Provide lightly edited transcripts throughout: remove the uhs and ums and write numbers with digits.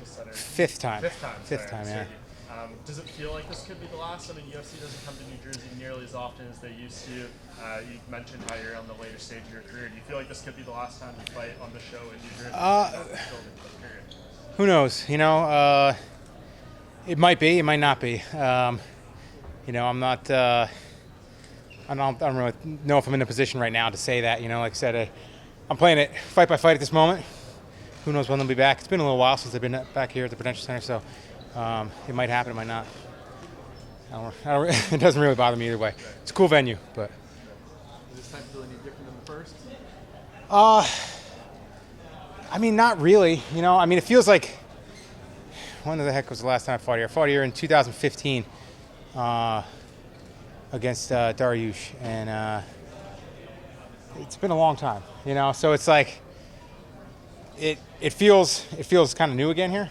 Center. Fifth time. Fifth time, yeah. Does it feel like this could be the last? I mean, UFC doesn't come to New Jersey nearly as often as they used to. You mentioned how you're on the later stage of your career. Do you feel like this could be the last time you fight on the show in New Jersey? Who knows? It might be. It might not be. I'm not. I don't really know if I'm in a position right now to say that. Like I said, I'm playing it fight by fight at this moment. Who knows when they'll be back? It's been a little while since I've been back here at the Prudential Center, so it might happen, it might not. It doesn't really bother me either way. It's a cool venue, but. Is this time feel any different than the first? Not really. It feels like. When the heck was the last time I fought here? I fought here in 2015 against Dariush, and it's been a long time. So it's like it feels kind of new again here,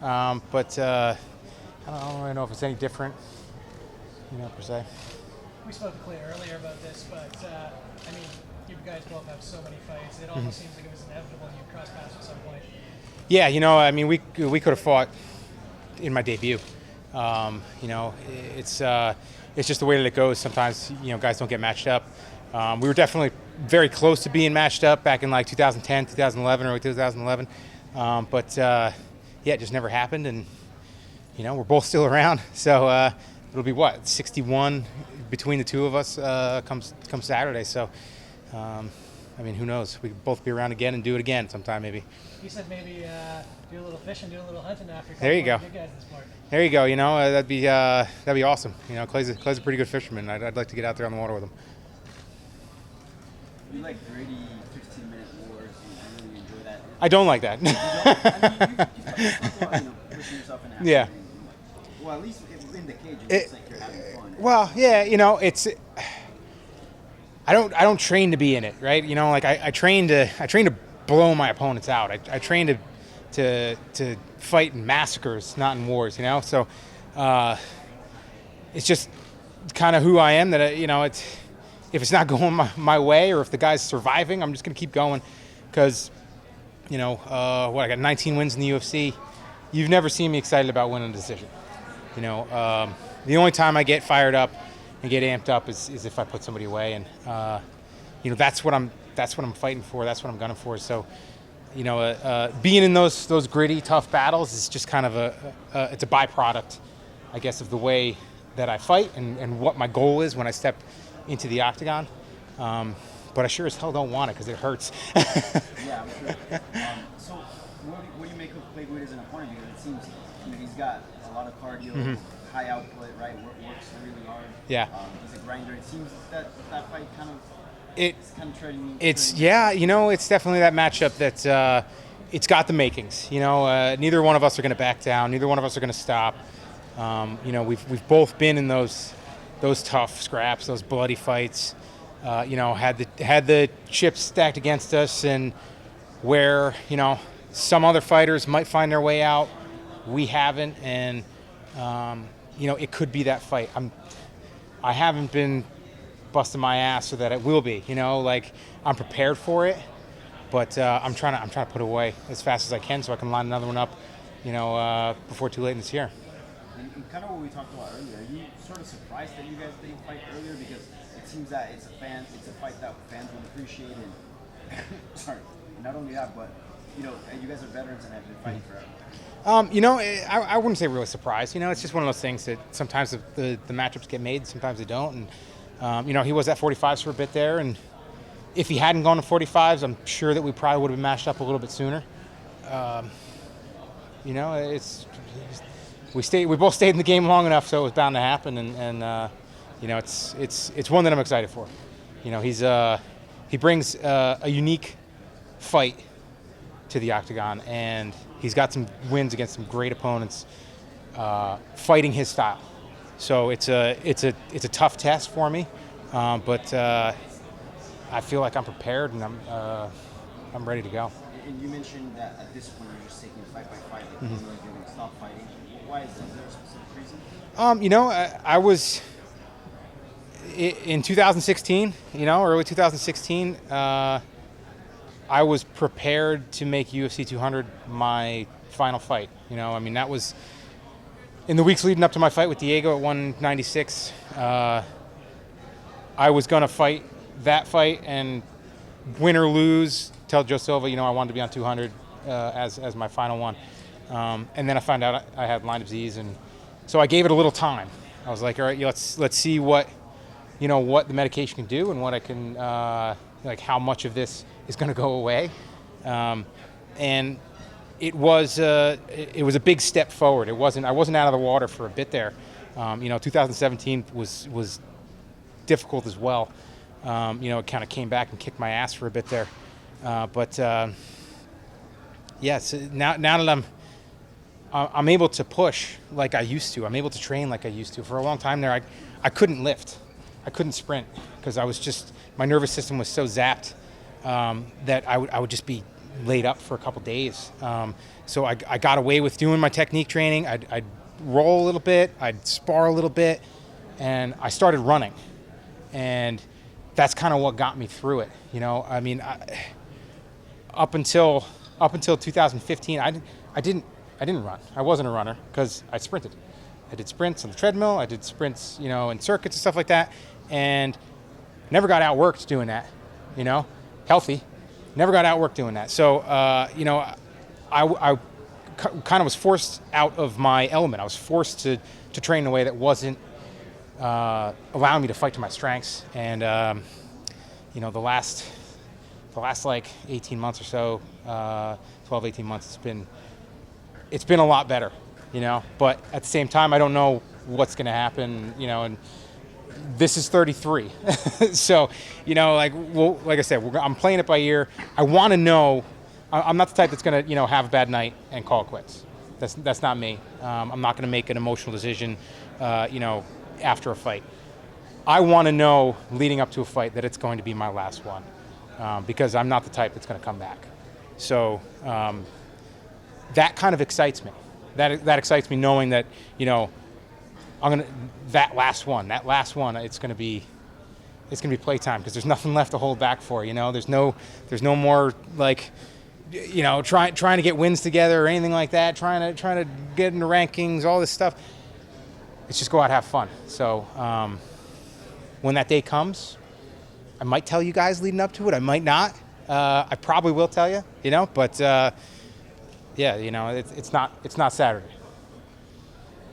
but I don't really know if it's any different, per se. We spoke to Clay earlier about this, but you guys both have so many fights. It almost seems like it was inevitable you'd cross paths at some point. Yeah, we could have fought in my debut. It's just the way that it goes. Sometimes guys don't get matched up. We were definitely very close to being matched up back in like 2010, 2011, early 2011. It just never happened, and we're both still around. So it'll be 61 between the two of us come Saturday. So who knows? We could both be around again and do it again sometime maybe. He said maybe do a little fishing, do a little hunting after. There you go. There you go. That'd be awesome. Clay's a pretty good fisherman. I'd like to get out there on the water with him. You like gritty 15-minute wars. You really enjoy that. I don't like that. You talk about pushing yourself in. Yeah. Well, at least in the cage, it looks like you're having fun. Well, yeah. It's. I don't train to be in it, right? I train to blow my opponents out. I train to fight in massacres, not in wars. So it's just kind of who I am. That if it's not going my way, or if the guy's surviving, I'm just gonna keep going. Because I got 19 wins in the UFC. You've never seen me excited about winning a decision. The only time I get fired up and get amped up is if I put somebody away, and that's what I'm fighting for. That's what I'm gunning for. So, being in those gritty, tough battles is just kind of it's a byproduct, I guess, of the way that I fight and what my goal is when I step into the octagon. But I sure as hell don't want it because it hurts. Yeah, I'm sure. So, what do you make of Clay Guida as an opponent? Because it seems he's got a lot of cardio, high output, right? Works really hard. Yeah. He's a grinder. It seems that fight kind of. It's definitely that matchup that it's got the makings. Neither one of us are going to back down. Neither one of us are going to stop. We've both been in those tough scraps, those bloody fights. Had the chips stacked against us, and where some other fighters might find their way out, we haven't, and it could be that fight. I haven't been busting my ass so that it will be. I'm prepared for it, but I'm trying to put it away as fast as I can so I can line another one up, before too late in this year. And kind of what we talked about earlier, are you sort of surprised that you guys didn't fight earlier? Because it seems that it's a fight that fans will appreciate, and sorry, not only that, but you guys are veterans and have been fighting forever. I wouldn't say really surprised. It's just one of those things that sometimes the matchups get made, sometimes they don't. And he was at 45s for a bit there, and if he hadn't gone to 45s, I'm sure that we probably would have been matched up a little bit sooner. We both stayed in the game long enough, so it was bound to happen, and it's one that I'm excited for. He brings a unique fight to the octagon, and he's got some wins against some great opponents, fighting his style. So it's a tough test for me, but I feel like I'm prepared, and I'm ready to go. And you mentioned that at this point you're just taking it fight by fight, like you're going to stop fighting. Why is that? Is there a specific reason? I was in 2016, early 2016. I was prepared to make UFC 200 my final fight. You know, I mean, that was in the weeks leading up to my fight with Diego at 196. I was going to fight that fight and win or lose, tell Joe Silva, you know, I wanted to be on 200 as my final one. And then I found out I had Lyme disease, and so I gave it a little time. I was like, all right, let's see what the medication can do and what I can, like how much of this is going to go away. And it was a big step forward. I wasn't out of the water for a bit there. 2017 was difficult as well. It kind of came back and kicked my ass for a bit there. Yes, now that I'm able to push like I used to. I'm able to train like I used to. For a long time there, I couldn't lift. I couldn't sprint because my nervous system was so zapped that I would just be laid up for a couple days. So I got away with doing my technique training. I'd roll a little bit. I'd spar a little bit. And I started running. And that's kind of what got me through it. You know, I mean, up until 2015, I didn't run. I wasn't a runner because I sprinted. I did sprints on the treadmill. I did sprints, in circuits and stuff like that, and never got outworked doing that. Healthy, never got outworked doing that. So, I kind of was forced out of my element. I was forced to train in a way that wasn't allowing me to fight to my strengths. And the last like 18 months or so, 12, 18 months, it's been a lot better, but at the same time, I don't know what's going to happen, and this is 33. So, like I said, I'm playing it by ear. I want to know. I'm not the type that's going to, have a bad night and call it quits. That's not me. I'm not going to make an emotional decision, after a fight. I want to know leading up to a fight that it's going to be my last one, because I'm not the type that's going to come back. So that kind of excites me. That excites me knowing that, that last one, it's going to be playtime because there's nothing left to hold back for. There's no more like, trying to get wins together or anything like that. Trying to get in the rankings, all this stuff. It's just go out and have fun. So when that day comes, I might tell you guys leading up to it. I might not. I probably will tell you. But yeah, it's not Saturday.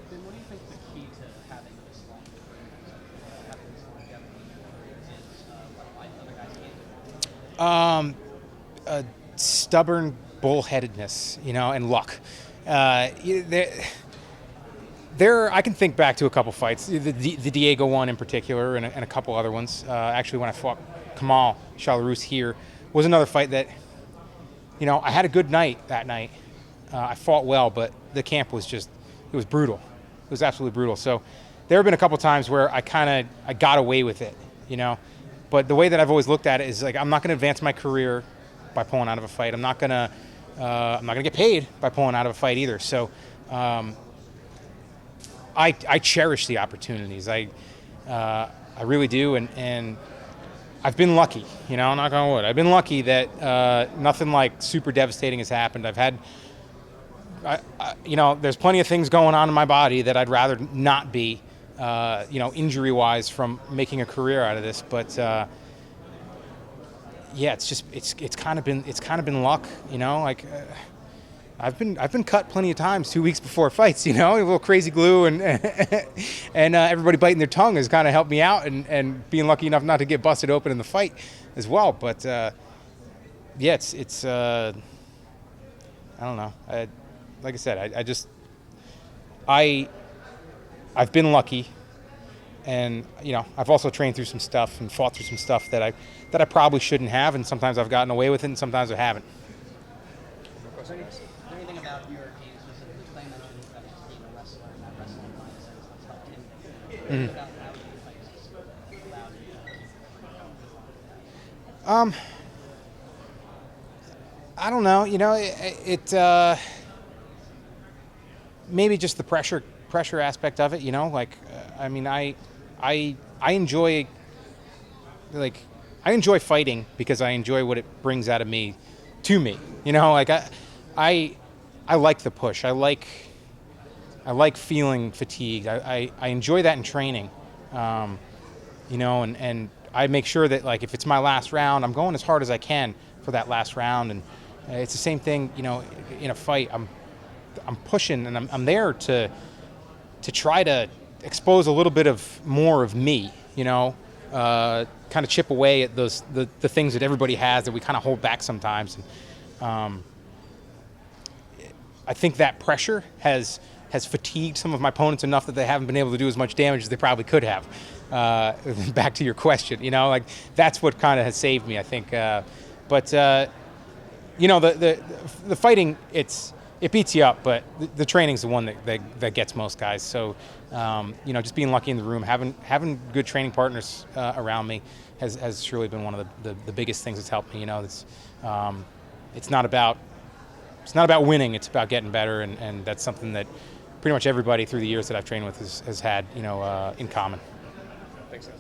Then what do you think the key to having this long career, having this longevity is? What other guys can't? Stubborn bullheadedness, and luck. I can think back to a couple fights, the Diego one in particular, and a couple other ones. Actually, when I fought Kamal Chalarus here, was another fight that, I had a good night that night. I fought well, but the camp was it was brutal. It was absolutely brutal. So there have been a couple times where I got away with it, But the way that I've always looked at it is like, I'm not going to advance my career by pulling out of a fight. I'm not gonna get paid by pulling out of a fight either. So I cherish the opportunities. I really do, and I've been lucky. Knock on wood. I've been lucky that nothing like super devastating has happened. I've had, there's plenty of things going on in my body that I'd rather not be, injury-wise from making a career out of this, but. Yeah, it's kind of been luck, like I've been cut plenty of times 2 weeks before fights, a little crazy glue and everybody biting their tongue has kind of helped me out and being lucky enough not to get busted open in the fight as well. But yeah, it's I don't know. Like I said, I've been lucky. And, I've also trained through some stuff and fought through some stuff that I probably shouldn't have, and sometimes I've gotten away with it, and sometimes I haven't. Is there anything about your game specifically playing that on being a wrestler and that wrestling mindset that's helped him? About how you fight specifically allowed you to I don't know. Maybe just the pressure aspect of it. I enjoy fighting because I enjoy what it brings out of me to me. I I like the push. I like feeling fatigued. I enjoy that in training, you know, and I make sure that, like, if it's my last round, I'm going as hard as I can for that last round. And it's the same thing, you know, in a fight. I'm pushing, and I'm there to try to expose a little bit of more of me, you know, kind of chip away at the things that everybody has that we kind of hold back sometimes. And, I think that pressure has fatigued some of my opponents enough that they haven't been able to do as much damage as they probably could have. Back to your question, you know, like, that's what kind of has saved me, I think. But you know, the fighting, it beats you up, but the training's the one that gets most guys. So, you know, just being lucky in the room, having good training partners around me has surely been one of the biggest things that's helped me. You know, it's not about winning; it's about getting better, and that's something that pretty much everybody through the years that I've trained with has had, you know, in common. Thanks, guys.